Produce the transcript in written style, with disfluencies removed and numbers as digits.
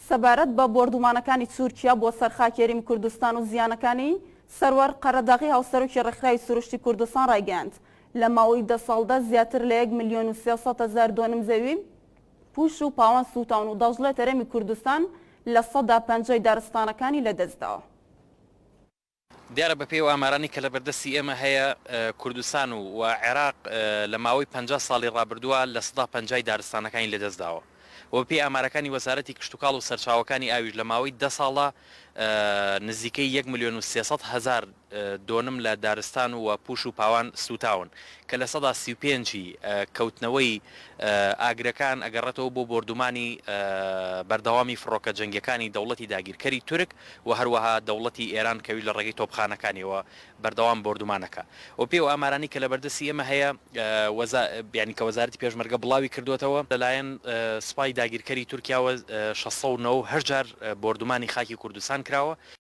سەبارەت بە بۆردومانەکانی تورکیا بۆ سەرخاکێریم کوردستان و زیانەکانی سەروەر قەرەداغی هاوسەرۆکی ڕێکخراوی سروشتی کوردستان ڕایگەیاند لە ماوەی 10 ساڵدا زیاتر لە 1,300,000 دۆنم زەوی پوش و پاوان سوتاون و دەژڵێت هەرێمی کوردستان لە 150 دارستانەکانی لەدەستداوە. دیارە بە پێی و ئامارانی کە لە بەردەستی ئێمە هەیە کوردستان و عێراق لە ماوەی 50 ساڵی ڕابردووە لە 150 دارستانەکانی لەدەستداوە و پێی ئامارەکانی وەزارەتی کشتتوکاڵ و سەرچاوەکانی ئاویش لە ماوەی 10 ساڵە نزیکەی 1,300,000 دۆنم لە دارستان و پوش و پاوان سوتاون کە لە 135 کەوتنەوەی ئاگرەکان ئەگەڕێتەوە بۆ بۆردومانی بەردەوامی فڕۆکە جەنگیەکانی دەوڵەتی داگیرکەری تورک و هەروەها دەوڵەتی ئێران کەوی لە ڕێگەی تۆپخانەکانیەوە بەردەوام بۆردومانەکە و پێی و ئامارانی کە لە بەردەستی ئێمە هەیە بیانی کە وەزارەتی پێشمەرگە بڵاوی کردوێتەوە لەلایەن سوپای داگیرکەری تورکیاوە 609 هەر جار بۆردومانی خاکی کوردستان کراوە